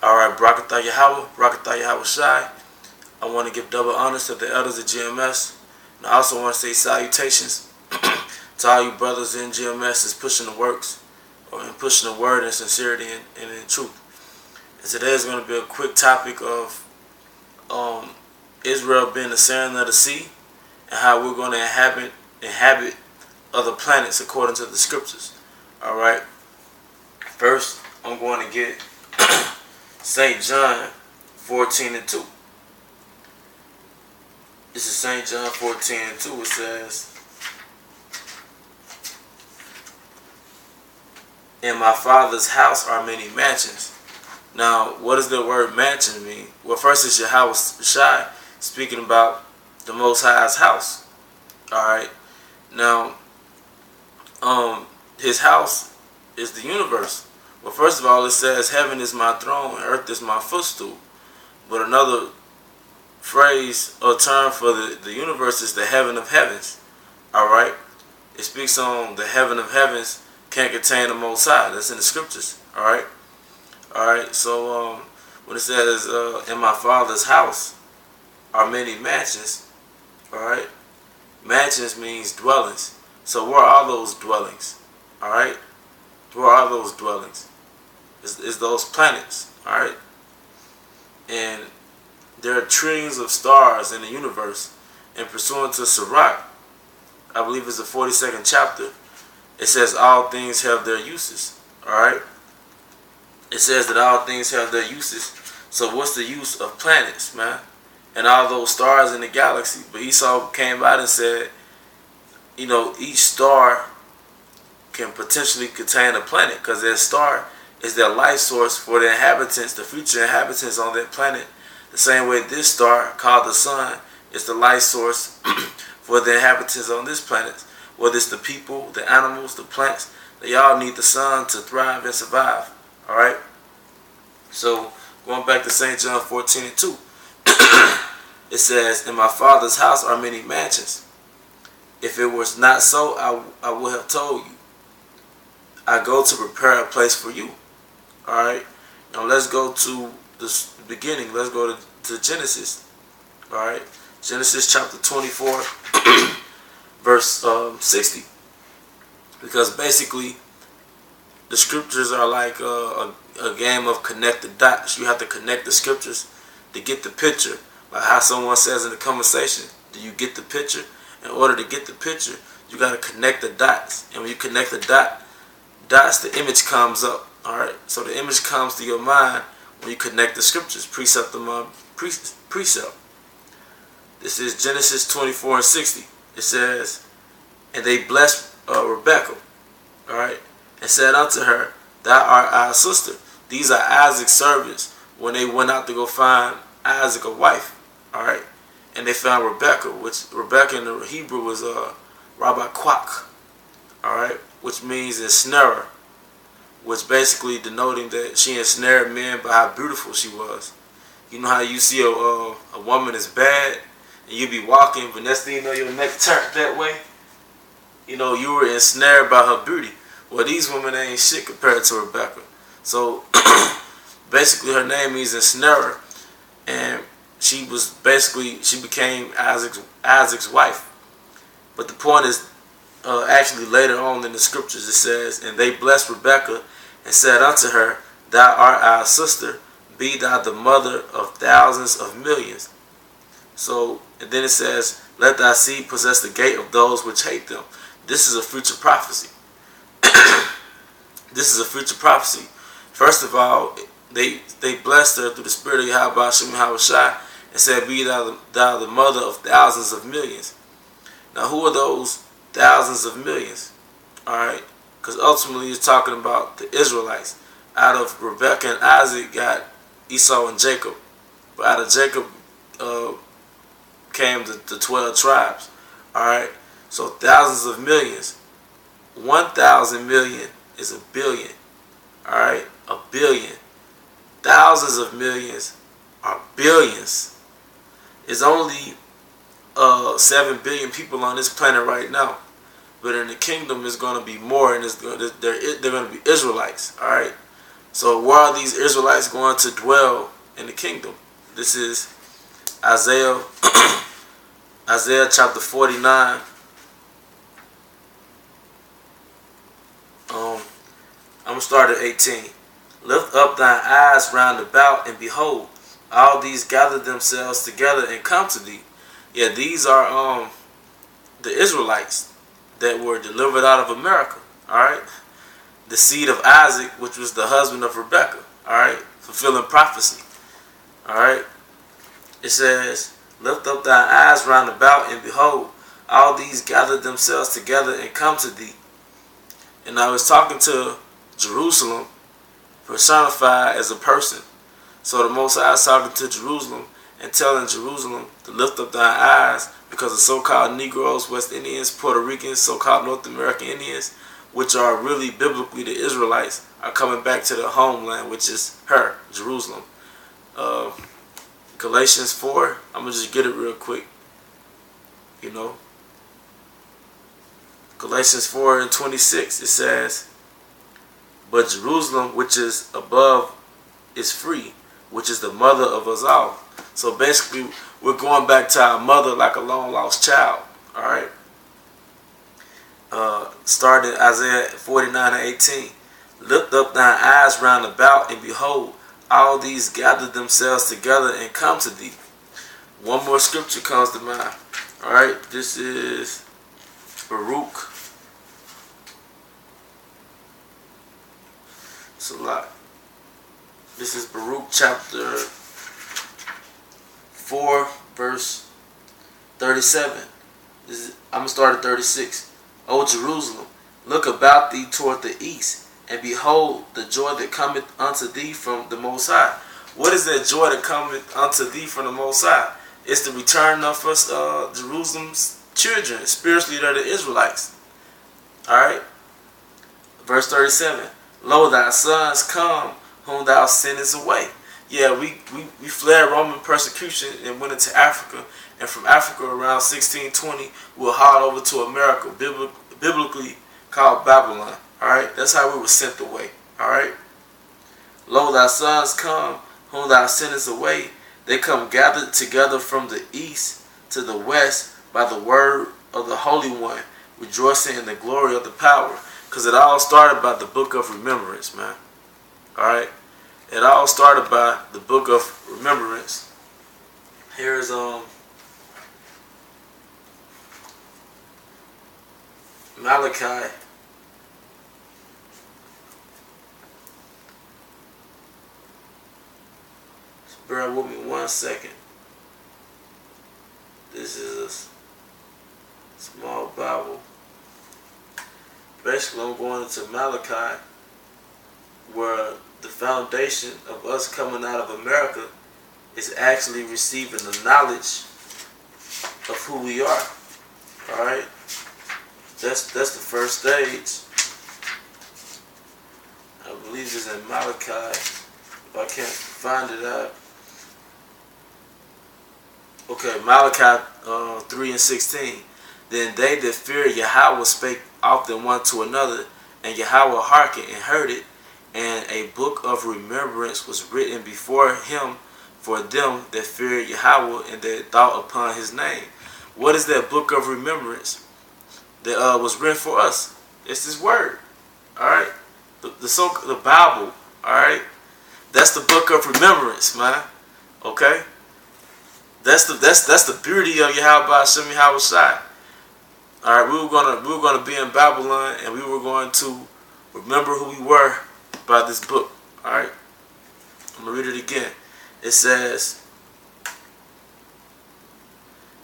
Alright, Barakatah Yahweh, Barakatah Yahweh Shai. I want to give double honors to the elders of GMS. And I also want to say salutations to all you brothers in GMS that's pushing the works, or in pushing the word in sincerity and in truth. And today is going to be a quick topic of Israel being the sand of the sea, and how we're going to inhabit other planets according to the scriptures. Alright, first I'm going to get St. John 14:2. This is St. John 14:2. It says, "In my Father's house are many mansions." Now, what does the word mansion mean? Well, first it's Yahweh Shai speaking about the Most High's house. Alright. Now, his house is the universe. Well, first of all, it says, "Heaven is my throne and earth is my footstool." But another phrase or term for the universe is the heaven of heavens. Alright. It speaks on the heaven of heavens can't contain the Most High. That's in the scriptures. Alright. Alright. So when it says in my Father's house are many mansions. Alright. Mansions means dwellings. So where are those dwellings? Alright. Where are those dwellings? Is those planets. Alright. And there are trillions of stars in the universe. And pursuant to Sirach, I believe it's the 42nd chapter, it says all things have their uses. Alright. It says that all things have their uses. So what's the use of planets, man? And all those stars in the galaxy. But Esau came out and said, you know, each star can potentially contain a planet, because their star is their life source for the inhabitants, the future inhabitants on that planet. The same way this star, called the sun, is the life source for the inhabitants on this planet. Whether it's the people, the animals, the plants, they all need the sun to thrive and survive. Alright? So, going back to St. John 14:2. It says, "In my Father's house are many mansions. If it was not so, I would have told you. I go to prepare a place for you." Alright? Now let's go to the beginning. Let's go to Genesis. Alright? Genesis chapter 24, verse 60. Because basically, the scriptures are like a game of connect the dots. You have to connect the scriptures to get the picture. Like how someone says in the conversation, do you get the picture? In order to get the picture, you got to connect the dots. And when you connect the dots, the image comes up. Alright? So the image comes to your mind when you connect the scriptures, precept among precept. This is Genesis 24:60. It says, "And they blessed Rebekah, alright, and said unto her, Thou art our sister." These are Isaac's servants when they went out to go find Isaac a wife. Alright. And they found Rebekah, which Rebekah in the Hebrew was Rabbi Kwak. Alright. Which means ensnarer. Which basically denoting that she ensnared men by how beautiful she was. You know how you see a woman is bad and you be walking, but next thing you know your neck turned that way? You know, you were ensnared by her beauty. Well, these women ain't shit compared to Rebekah. So basically her name means ensnarer. And she became Isaac's wife. But the point is, actually later on in the scriptures it says, "And they blessed Rebekah and said unto her, Thou art our sister, be thou the mother of thousands of millions." So, and then it says, "Let thy seed possess the gate of those which hate them." This is a future prophecy. This is a future prophecy. First of all, they blessed her through the spirit of Yahweh Shem Shai and said, "Be thou the mother of thousands of millions." Now, who are those thousands of millions? Alright? Because ultimately it's talking about the Israelites. Out of Rebekah and Isaac got Esau and Jacob. But out of Jacob came the 12 tribes. Alright? So thousands of millions. 1,000 million is a billion. Alright? A billion. Thousands of millions are billions. It's only 7 billion people on this planet right now. But in the kingdom, it's going to be more, and they're going to be Israelites. Alright? So where are these Israelites going to dwell in the kingdom? This is Isaiah Isaiah chapter 49. I'm going to start at 18. Lift up thine eyes round about, and behold, all these gather themselves together and come to thee. Yeah, these are the Israelites that were delivered out of America. Alright? The seed of Isaac, which was the husband of Rebekah. Alright? Fulfilling prophecy. Alright? It says, lift up thine eyes round about, and behold, all these gather themselves together and come to thee. And I was talking to Jerusalem, personified as a person. So the Most High is talking to Jerusalem and telling Jerusalem to lift up thine eyes, because the so-called Negroes, West Indians, Puerto Ricans, so-called North American Indians, which are really biblically the Israelites, are coming back to their homeland, which is her, Jerusalem. Galatians 4, I'm going to just get it real quick. You know. Galatians 4 and 26, it says, but Jerusalem, which is above, is free, which is the mother of us all. So basically, we're going back to our mother like a long lost child. Alright? Starting Isaiah 49 and 18. Lift up thine eyes round about, and behold, all these gather themselves together and come to thee. One more scripture comes to mind. Alright? This is Baruch. It's a lot. This is Baruch chapter 4, verse 37. I'm going to start at 36. O Jerusalem, look about thee toward the east, and behold the joy that cometh unto thee from the Most High. What is that joy that cometh unto thee from the Most High? It's the return of us, Jerusalem's children. Spiritually, they're the Israelites. Alright? Verse 37. Lo, thy sons come, whom thou sendest away. Yeah, we fled Roman persecution and went into Africa. And from Africa around 1620, we were hauled over to America, biblically called Babylon. Alright? That's how we were sent away. Alright? Lo, thy sons come, whom thou sendest away. They come gathered together from the east to the west by the word of the Holy One, rejoicing in the glory of the power. Because it all started by the book of remembrance, man. Alright? It all started by the book of remembrance. Here's Malachi. Just bear with me 1 second. This is a small Bible. Basically, I'm going into Malachi, where the foundation of us coming out of America is actually receiving the knowledge of who we are. Alright? That's the first stage. I believe it's in Malachi. If I can't find it out. Okay, Malachi 3 and 16. Then they that fear Yahweh spake often one to another, and Yahweh hearkened and heard it, and a book of remembrance was written before him for them that feared Yahweh and that thought upon his name. What is that book of remembrance that was written for us? It's his word. Alright? The Bible. Alright? That's the book of remembrance, man. Okay? That's the beauty of Yahweh Shem Yahweh Shai. Alright, we were gonna be in Babylon, and we were going to remember who we were by this book. Alright? I'm gonna read it again. It says,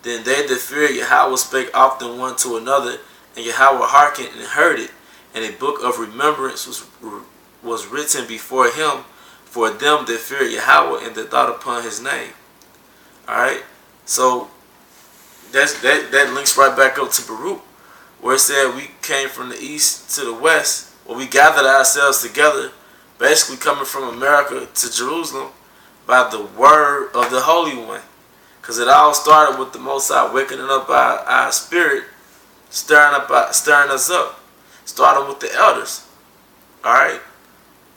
then they that fear Yahweh spake often one to another, and Yahweh hearkened and heard it, and a book of remembrance was written before him for them that fear Yahweh and that thought upon his name. Alright? So that links right back up to Baruch, where it said we came from the east to the west, where we gathered ourselves together, basically coming from America to Jerusalem by the word of the Holy One. Because it all started with the Most High waking up our spirit, stirring us up, starting with the elders. Alright?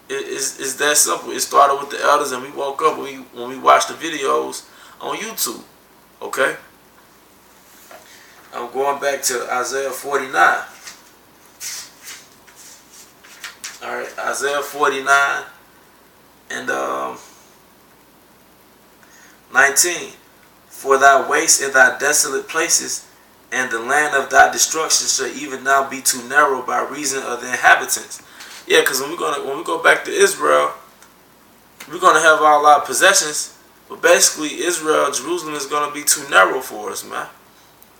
It's that simple. It started with the elders, and we woke up when we watched the videos on YouTube. Okay? I'm going back to Isaiah 49. Alright, Isaiah 49 and 19. For thy waste and thy desolate places, and the land of thy destruction shall even now be too narrow by reason of the inhabitants. Yeah, because when we go back to Israel, we're gonna have all our possessions, but basically Israel, Jerusalem is gonna be too narrow for us, man.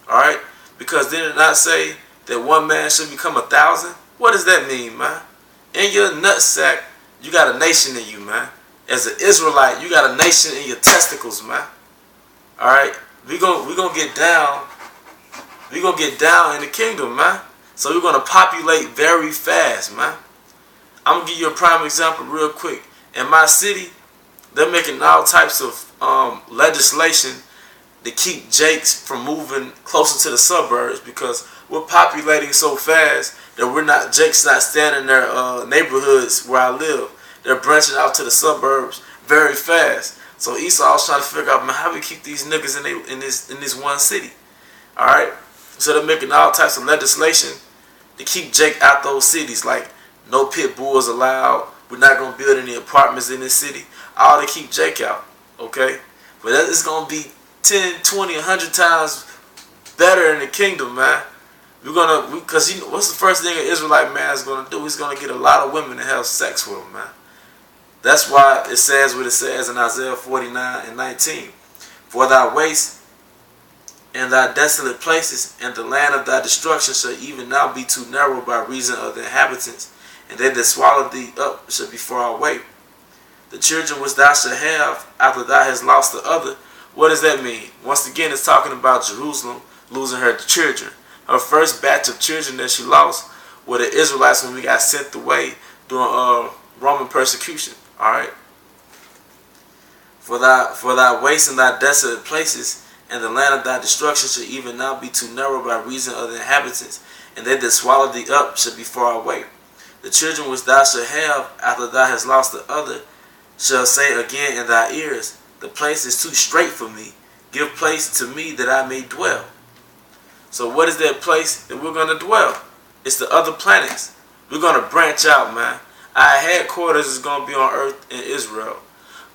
Alright? Because did it not say that one man should become 1,000? What does that mean, man? In your nutsack, you got a nation in you, man. As an Israelite, you got a nation in your testicles, man. Alright? We gonna get down. We gonna get down in the kingdom, man. So we're gonna populate very fast, man. I'm gonna give you a prime example real quick. In my city, they're making all types of legislation to keep Jakes from moving closer to the suburbs because we're populating so fast that Jake's not staying in their neighborhoods where I live. They're branching out to the suburbs very fast. So Esau's trying to figure out, man, how we keep these niggas in this one city. Alright? So they're making all types of legislation to keep Jake out those cities, like no pit bulls allowed. We're not going to build any apartments in this city. All to keep Jake out. Okay? But it's going to be 10, 20, 100 times better in the kingdom, man. Because you know, what's the first thing an Israelite man is going to do? He's going to get a lot of women to have sex with him, man. That's why it says what it says in Isaiah 49 and 19. For thy waste and thy desolate places, and the land of thy destruction shall even now be too narrow by reason of the inhabitants, and they that swallowed thee up shall be far away. The children which thou shalt have after thou hast lost the other. What does that mean? Once again, it's talking about Jerusalem losing her children. Her first batch of children that she lost were the Israelites when we got sent away during Roman persecution. Alright? For thy waste and thy desolate places, and the land of thy destruction shall even now be too narrow by reason of the inhabitants, and they that swallowed thee up shall be far away. The children which thou shalt have after thou hast lost the other shall say again in thy ears, the place is too strait for me. Give place to me that I may dwell. So what is that place that we're going to dwell? It's the other planets. We're going to branch out, man. Our headquarters is going to be on earth in Israel.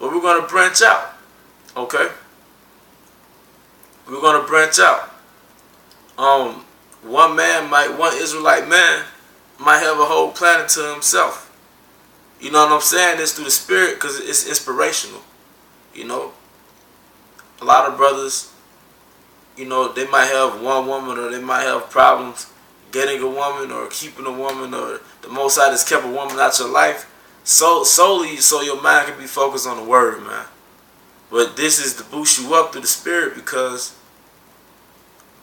But we're going to branch out. Okay? We're going to branch out. One Israelite man might have a whole planet to himself. You know what I'm saying? It's through the spirit because it's inspirational. You know? A lot of brothers, you know, they might have one woman or they might have problems getting a woman or keeping a woman, or the Most High has kept a woman out your life solely so your mind can be focused on the word, man. But this is to boost you up through the spirit because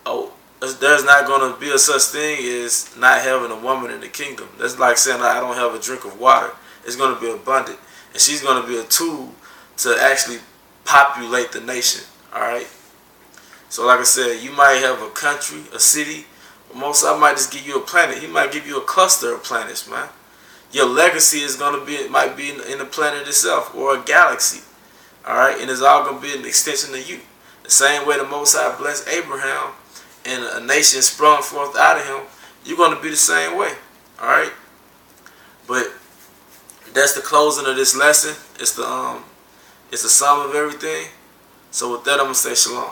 there's not going to be a such thing as not having a woman in the kingdom. That's like saying I don't have a drink of water. It's going to be abundant. And she's going to be a tool to actually populate the nation. Alright? So like I said, you might have a country, a city. Most I might just give you a planet. He might give you a cluster of planets, man. Your legacy is going to be, it might be in the planet itself or a galaxy. Alright? And it's all going to be an extension of you. The same way the Most High blessed Abraham and a nation sprung forth out of him, you're going to be the same way. Alright? But that's the closing of this lesson. It's the sum of everything. So with that, I'm going to say shalom.